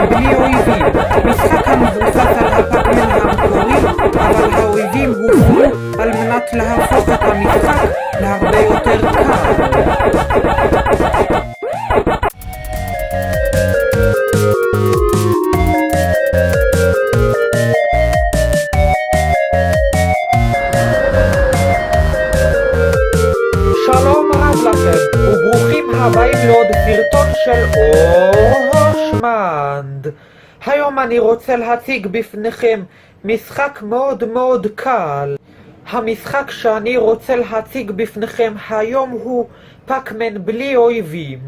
בלי אויבים. משחק המבוסס על הפאקמן המקורי, אבל האויבים הופרו על מנת להפוך את המשחק להרבה יותר קל. שלום רב לכם, וברוכים הבאים לעוד סרטון של אורושמנד. היום אני רוצה להציג בפניכם משחק מאוד קל. המשחק שאני רוצה להציג בפניכם היום הוא פאקמן בלי אויבים.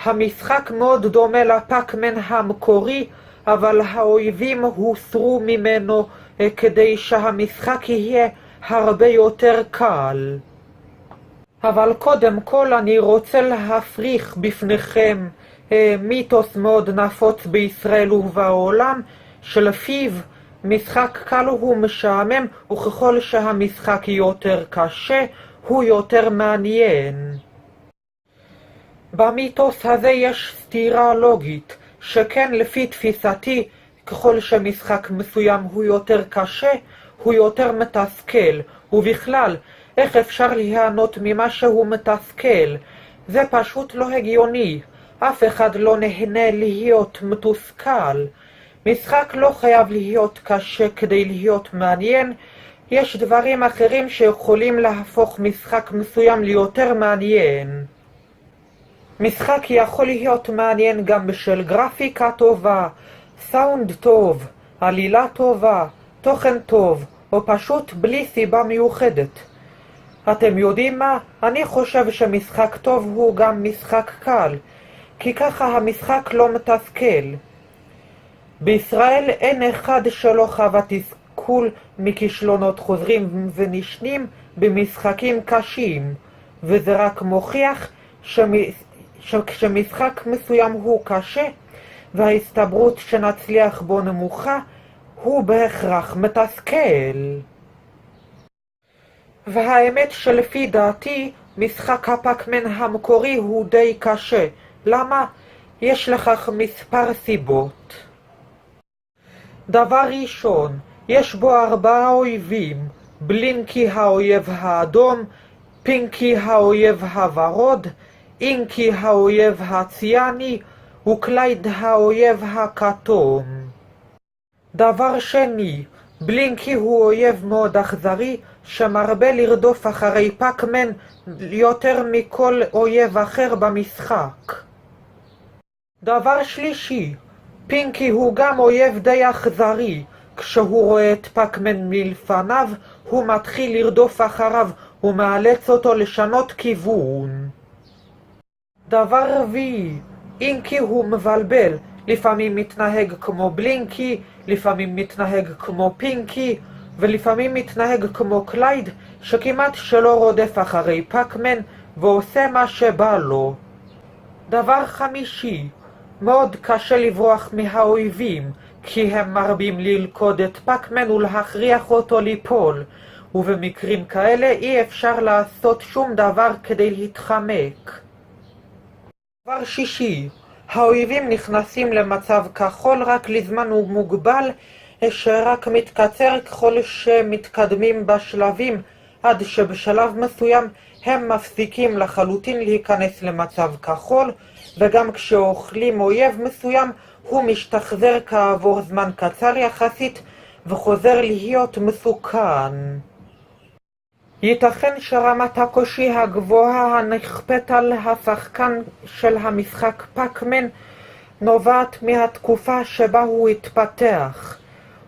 המשחק מאוד דומה לפאקמן המקורי, אבל האויבים הוסרו ממנו כדי שהמשחק יהיה הרבה יותר קל. אבל קודם כל אני רוצה להפריך בפניכם מיתוס מאוד נפוץ בישראל ובעולם, שלפיו משחק קל הוא משעמם, וככל שהמשחק יותר קשה הוא יותר מעניין. במיתוס הזה יש סתירה לוגית, שכן לפי תפיסתי, ככל שמשחק מסוים הוא יותר קשה, הוא יותר מתסכל, ובכלל, איך אפשר ליהנות ממה שהוא מתסכל? זה פשוט לא הגיוני. אף אחד לא נהנה להיות מתוסכל. משחק לא חייב להיות קשה כדי להיות מעניין. יש דברים אחרים שיכולים להפוך משחק מסוים ליותר מעניין. משחק יכול להיות מעניין גם בשל גרפיקה טובה, סאונד טוב, עלילה טובה, תוכן טוב, או פשוט בלי סיבה מיוחדת. אתם יודעים מה? אני חושב שמשחק טוב הוא גם משחק קל, כי ככה המשחק לא מתסכל. בישראל אין אחד שלא חווה תסכול מכישלונות חוזרים ונשנים במשחקים קשים, וזה רק מוכיח שמשחק מסוים הוא קשה, וההסתברות שנצליח בו נמוכה, הוא בהכרח מתסכל. והאמת שלפי דעתי, משחק הפאקמן המקורי הוא די קשה. למה? יש לכך מספר סיבות. דבר ראשון, יש בו 4 אויבים, בלינקי האויב האדום, פינקי האויב הוורוד, אינקי האויב הציאני, וקלייד האויב הכתום. דבר שני, בלינקי הוא אויב מאוד אכזרי, שמרבה לרדוף אחרי פאקמן יותר מכל אויב אחר במשחק. דבר שלישי, פינקי הוא גם אויב די אכזרי. כשהוא רואה את פאקמן מלפניו, הוא מתחיל לרדוף אחריו ומאלץ אותו לשנות כיוון. דבר רביעי, אינקי הוא מבלבל. לפעמים מתנהג כמו בלינקי, לפעמים מתנהג כמו פינקי, ולפעמים מתנהג כמו קלייד, שכמעט שלא רודף אחרי פאקמן ועושה מה שבא לו. דבר חמישי, מאוד קשה לברוח מהאויבים, כי הם מרבים ללכוד את פאקמן ולהכריח אותו ליפול, ובמקרים כאלה אי אפשר לעשות שום דבר כדי להתחמק. דבר שישי, האויבים נכנסים למצב כחול רק לזמן מוגבל, שרק מתקצר ככל שמתקדמים בשלבים, עד שבשלב מסוים הם מפסיקים לחלוטין להיכנס למצב כחול, וגם כשאוכלים אויב מסוים הוא משתחזר כעבור זמן קצר יחסית וחוזר להיות מסוכן. ייתכן שרמת הקושי הגבוהה הנכפית על השחקן של המשחק פאקמן נובעת מהתקופה שבה הוא התפתח.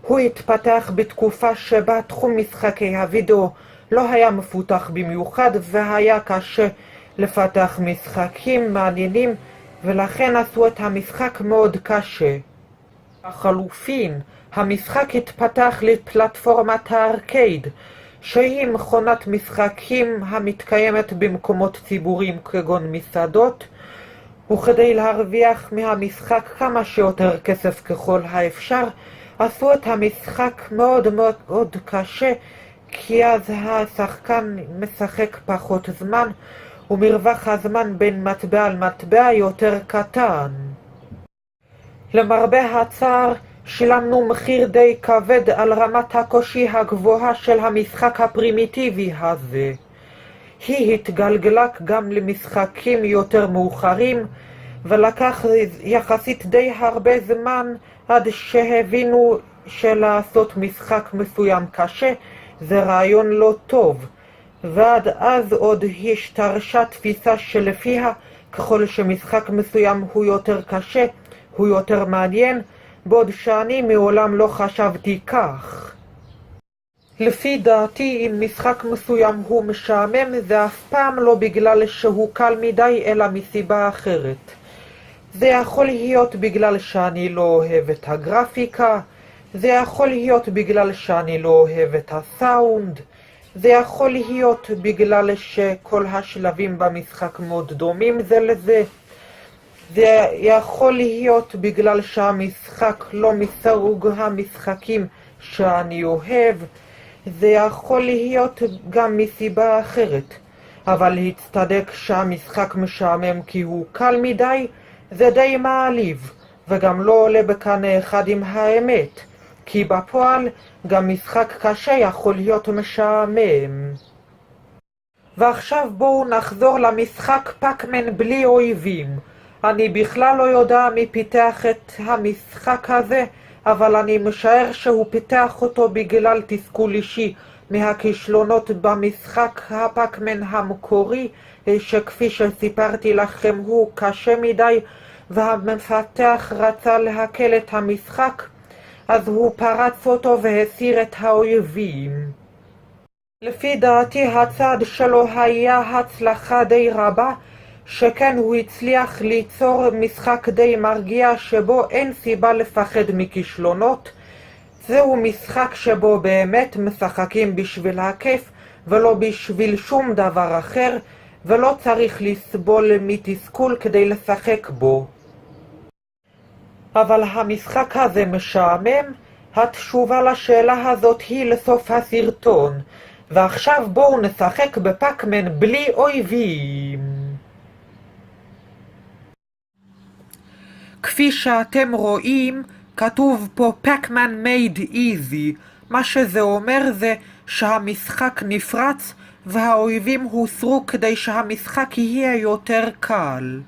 הוא התפתח בתקופה שבה תחום משחקי הוידאו לא היה מפותח במיוחד, והיה קשה לפתח משחקים מעניינים, ולכן עשו את המשחק מאוד קשה. לחלופין, המשחק התפתח לפלטפורמת הארקייד, שהיא מכונת משחקים המתקיימת במקומות ציבוריים כגון מסעדות, וכדי להרוויח מהמשחק כמה שיותר כסף ככל האפשר, עשו את המשחק מאוד קשה, כי אז השחקן משחק פחות זמן, ומרווח הזמן בין מטבע על מטבע יותר קטן. למרבה הצער, שילמנו מחיר די כבד על רמת הקושי הגבוהה של המשחק הפרימיטיבי הזה. היא התגלגלה גם למשחקים יותר מאוחרים, ולקח יחסית די הרבה זמן עד שהבינו שלעשות משחק מסוים קשה זה רעיון לא טוב, ועד אז עוד השתרשה תפיסה שלפיה ככל שמשחק מסוים הוא יותר קשה, הוא יותר מעניין, בעוד שאני מעולם לא חשבתי כך. לפי דעתי, אם משחק מסוים הוא משעמם, זה אף פעם לא בגלל שהוא קל מדי, אלא מסיבה אחרת. זה יכול להיות בגלל שאני לא אוהב את הגרפיקה, זה יכול להיות בגלל שאני לא אוהב את הסאונד, זה יכול להיות בגלל שכל השלבים במשחק מאוד דומים זה לזה, זה יכול להיות בגלל שהמשחק לא מסוג המשחקים שאני אוהב, זה יכול להיות גם מסיבה אחרת, אבל להצטדק שהמשחק משעמם כי הוא קל מדי, זה די מעליב, וגם לא עולה בקנה אחד עם האמת, כי בפועל גם משחק קשה יכול להיות משעמם. ועכשיו בואו נחזור למשחק פאקמן בלי אויבים. אני בכלל לא יודע מי פיתח את המשחק הזה, אבל אני משער שהוא פיתח אותו בגלל תסכול אישי מהכישלונות במשחק הפאקמן המקורי, שכפי שסיפרתי לכם הוא קשה מדי, והמפתח רצה להקל את המשחק, אז הוא פרץ אותו והסיר את האויבים. לפי דעתי הצעד שלו היה הצלחה די רבה, שכן הוא הצליח ליצור משחק די מרגיע שבו אין סיבה לפחד מכישלונות. זהו משחק שבו באמת משחקים בשביל הכיף ולא בשביל שום דבר אחר, ולא צריך לסבול מתסכול כדי לשחק בו. אבל המשחק הזה משעמם? התשובה לשאלה הזאת היא לסוף הסרטון. ועכשיו בואו נשחק בפאקמן בלי אויבים. כפי שאתם רואים, כתוב פה פאקמן made easy. מה שזה אומר זה שהמשחק נפרץ והאויבים הוסרו כדי שהמשחק יהיה יותר קל.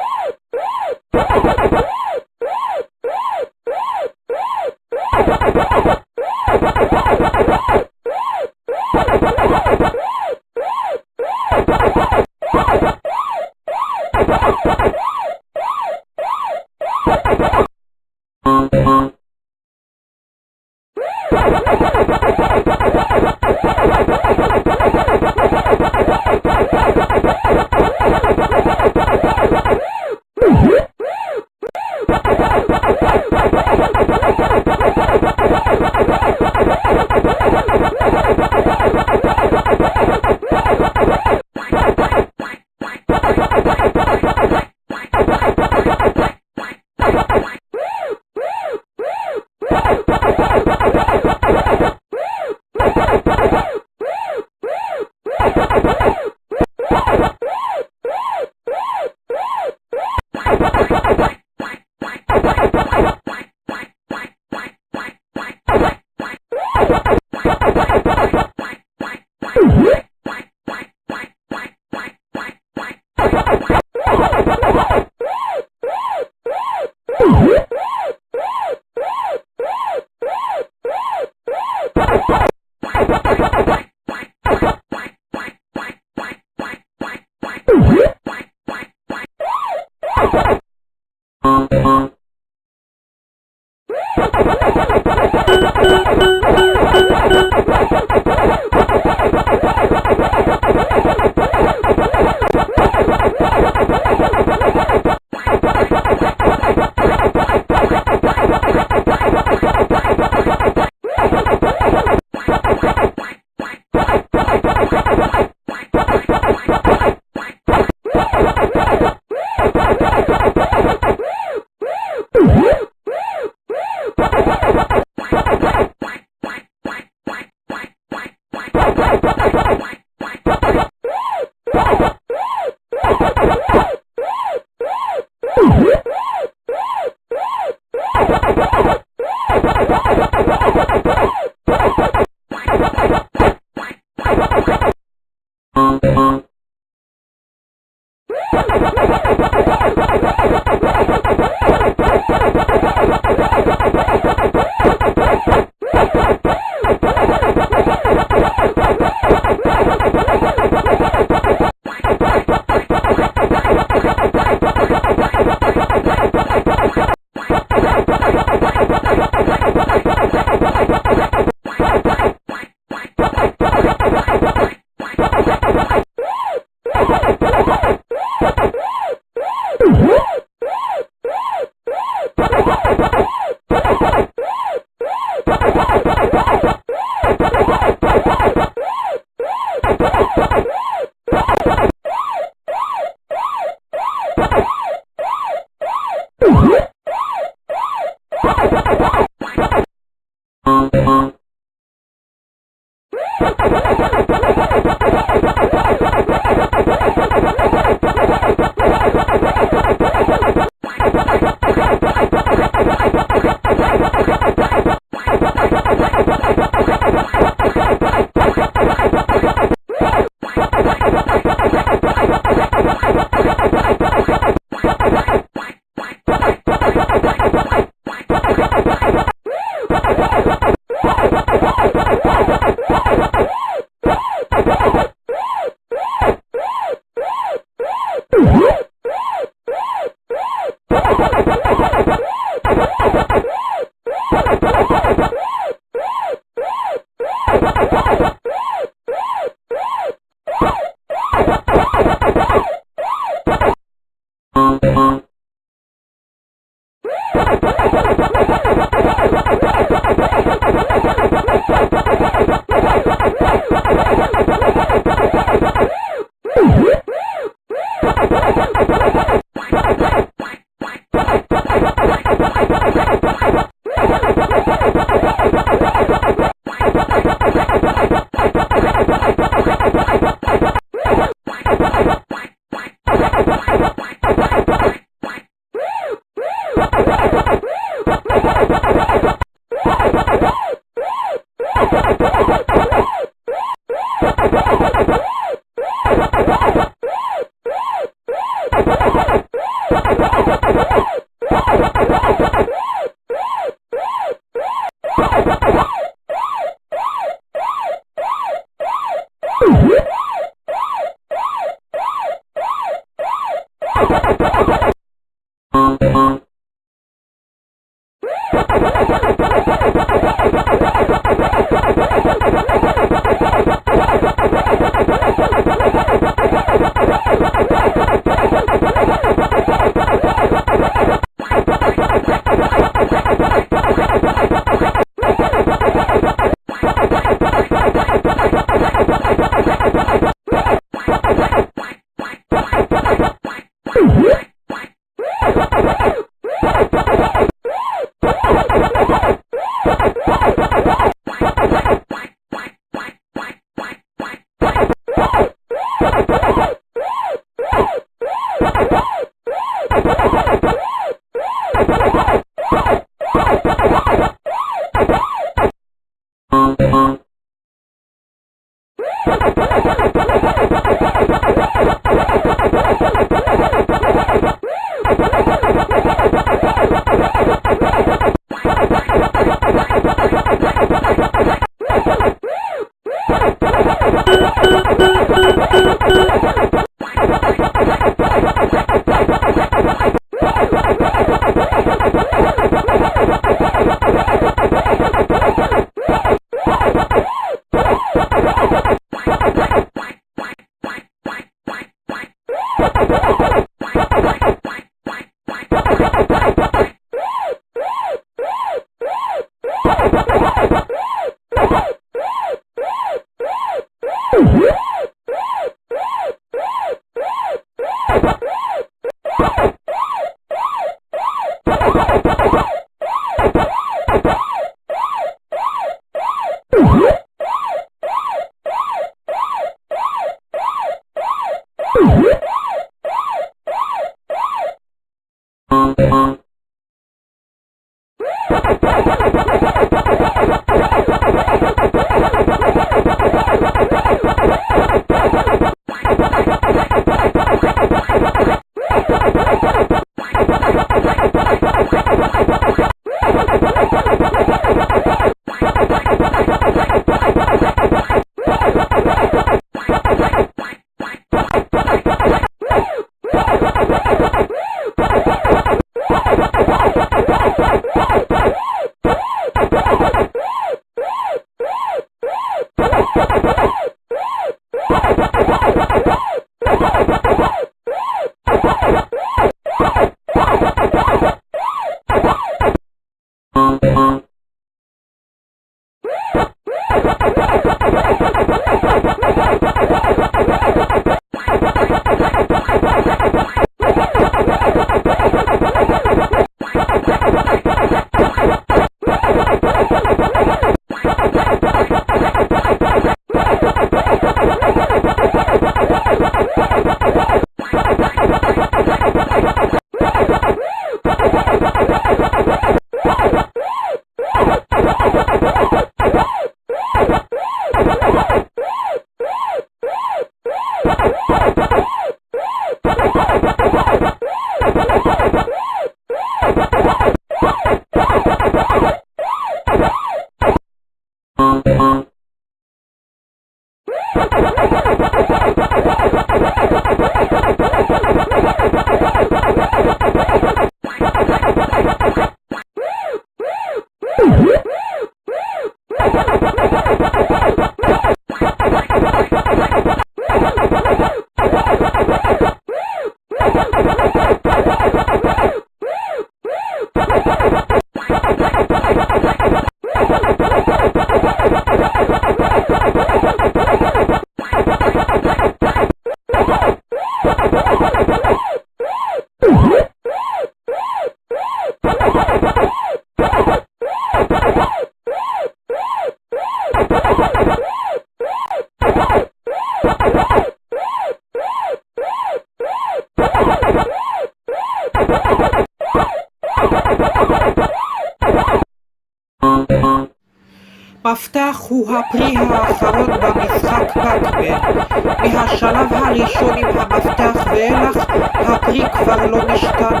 מפתח הוא הפרי האחרון במשחק פאק-מן. מהשלב הראשון עם המפתח ואילך, הפרי כבר לא משתנה.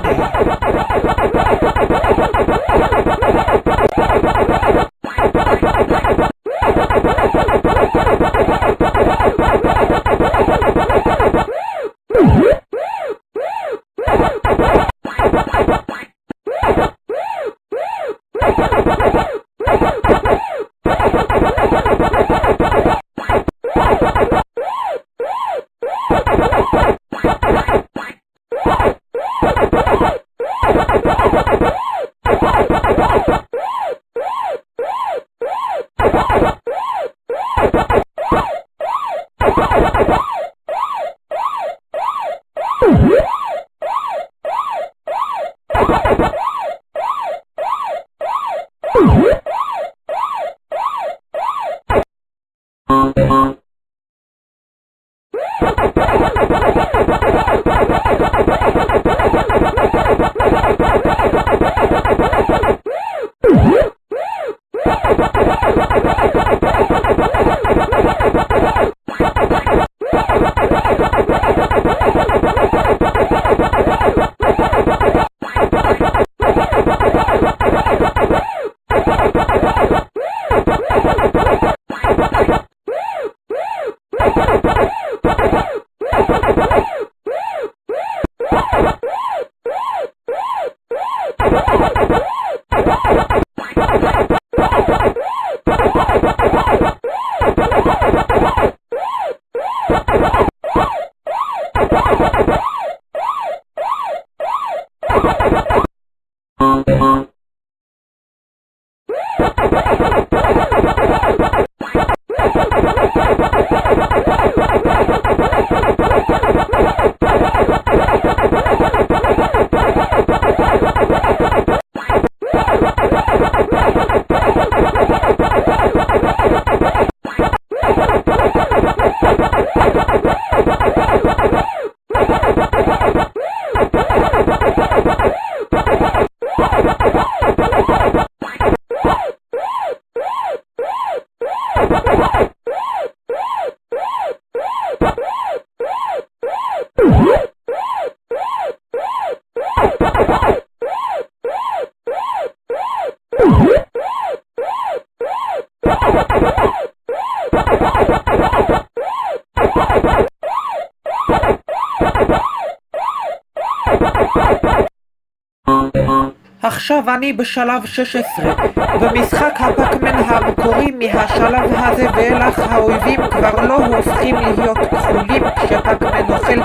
עכשיו אני בשלב 16. במשחק הפאק-מן המקורי מהשלב הזה ואילך האויבים כבר לא הופכים להיות כחולים כשפאק-מן אוכל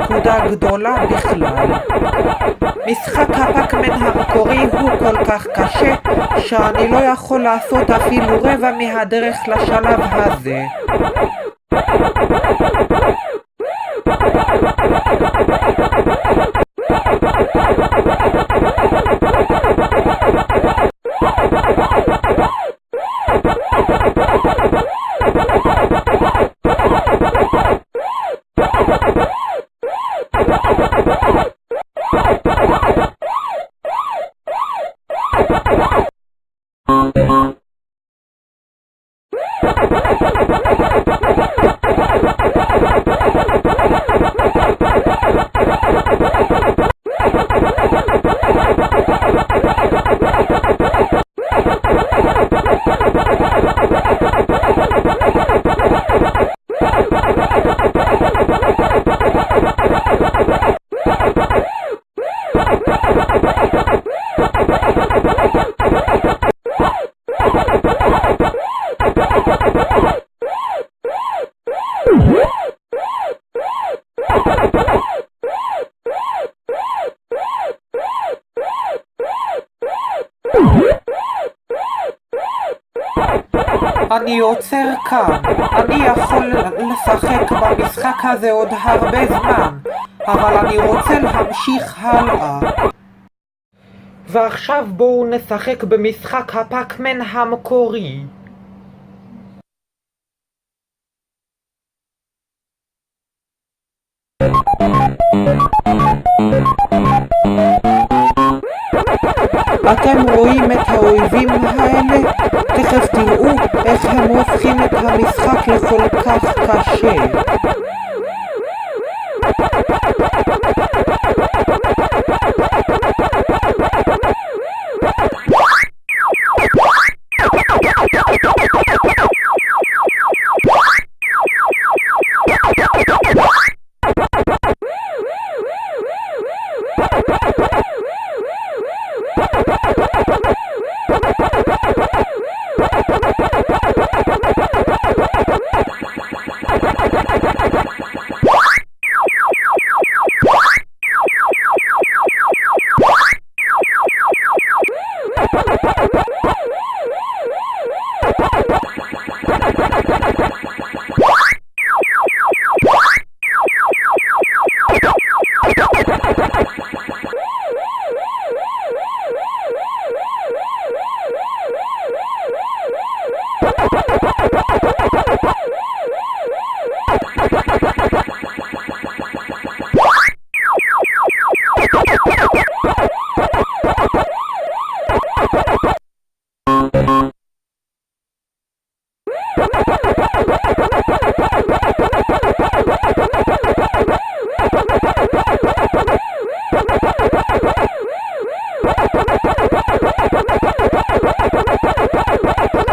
נקודה גדולה בכלל. משחק הפאק-מן המקורי הוא כל כך קשה שאני לא יכול לעשות אפילו רבע מהדרך לשלב הזה. אני עוצר כאן. אני יכול לשחק במשחק הזה עוד הרבה זמן. אבל אני רוצה להמשיך הלאה. ועכשיו בואו נשחק במשחק הפאקמן המקורי. אתם רואים את האויבים האלה? תכף תראו איך הם הופכים את המשחק לכל כך קשה.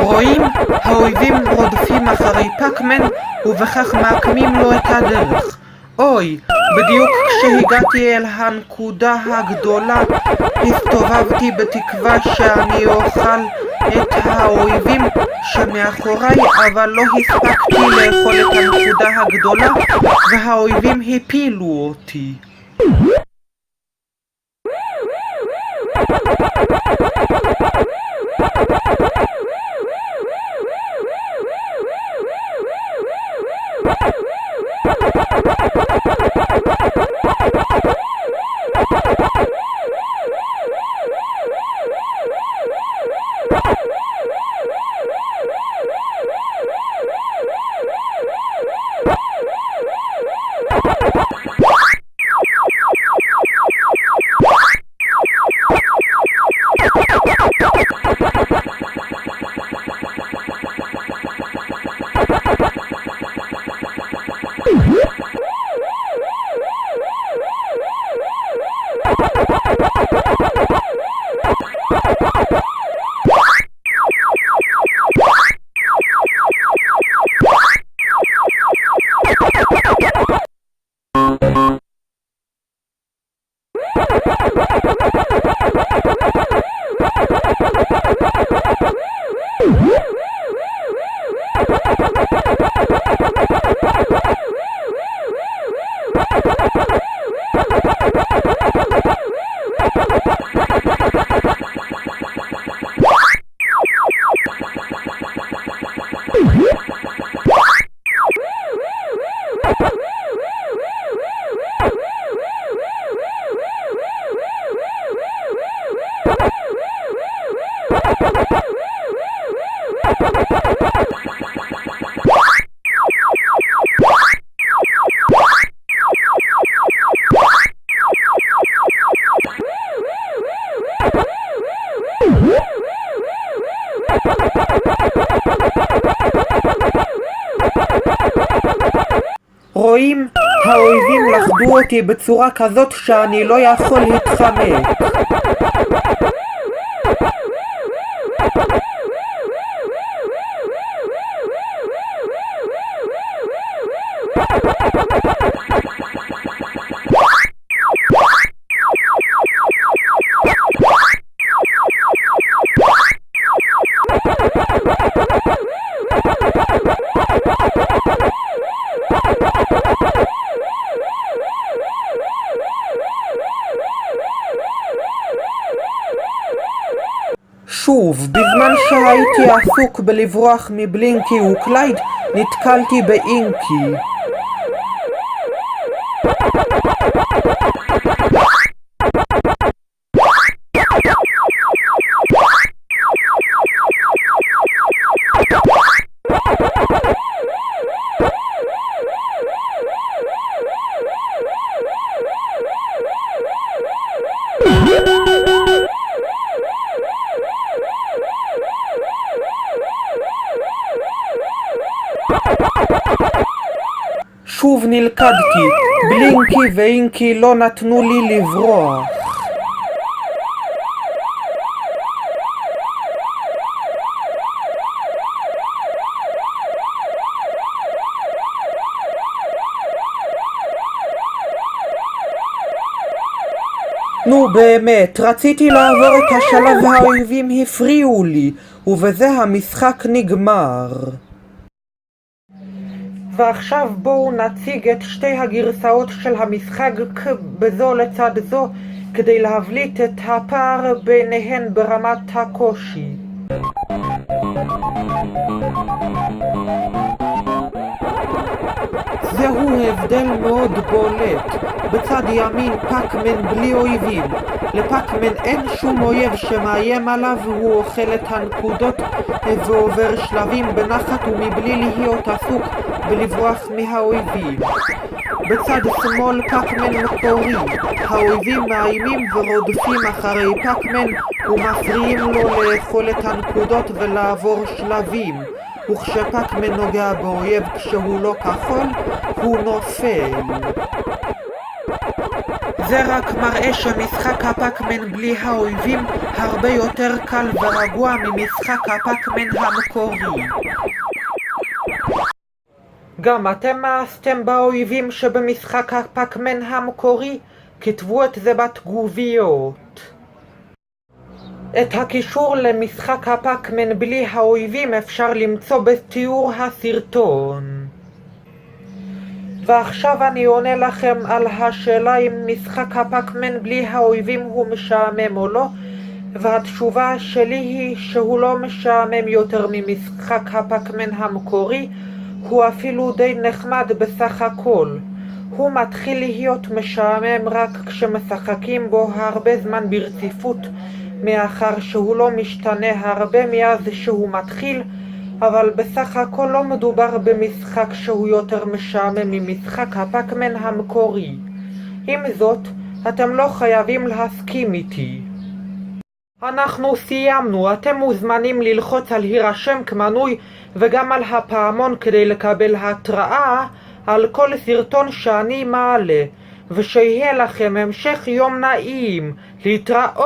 רואים? האויבים רודפים אחרי פאקמן ובכך מעקמים לו את הדרך. אוי, בדיוק כשהגעתי אל הנקודה הגדולה הסתובבתי בתקווה שאני אוכל את האויבים שמאחוריי, אבל לא הספקתי לאכול את הנקודה הגדולה והאויבים הפילו אותי. רואים? האויבים לחדו אותי בצורה כזאת שאני לא יכול להתחמק. שוב, בזמן שהייתי עסוק בלברוח מבלינקי וקלייד, נתקלתי באינקי. שוב נלכדתי, בלינקי ואינקי לא נתנו לי לברוח. נו באמת, רציתי לעבור את השלב האויבים הפריעו לי, ובזה המשחק נגמר. ועכשיו בואו נציג את שתי הגרסאות של המשחק בזו לצד זו, כדי להבליט את הפער ביניהן ברמת הקושי. זהו הבדל מאוד בולט. בצד ימין פאקמן בלי אויבים. לפאקמן אין שום אויב שמאיים עליו והוא אוכל את הנקודות ועובר שלבים בנחת ומבלי להיות עסוק בלברוח מהאויבים. בצד שמאל פאקמן מקורי. האויבים מאיימים ורודפים אחרי פאקמן ומפריעים לו לאכול את הנקודות ולעבור שלבים. וכשפאקמן נוגע באויב כשהוא לא כחול, הוא נופל. זה רק מראה שמשחק הפאקמן בלי האויבים הרבה יותר קל ורגוע ממשחק הפאקמן המקורי. גם אתם מאסתם באויבים שבמשחק הפאקמן המקורי? כתבו את זה בתגוביות. את הקישור למשחק הפאקמן בלי האויבים אפשר למצוא בתיאור הסרטון. ועכשיו אני עונה לכם על השאלה אם משחק הפאקמן בלי האויבים הוא משעמם או לא, והתשובה שלי היא שהוא לא משעמם יותר ממשחק הפאקמן המקורי, הוא אפילו די נחמד בסך הכל. הוא מתחיל להיות משעמם רק כשמשחקים בו הרבה זמן ברציפות, מאחר שהוא לא משתנה הרבה מאז שהוא מתחיל, אבל בסך הכל לא מדובר במשחק שהוא יותר משעמם ממשחק הפאקמן המקורי. עם זאת, אתם לא חייבים להסכים איתי. אנחנו סיימנו, אתם מוזמנים ללחוץ על הירשם כמנוי וגם על הפעמון כדי לקבל התראה על כל סרטון שאני מעלה. ושיהיה לכם המשך יום נעים. להתראות!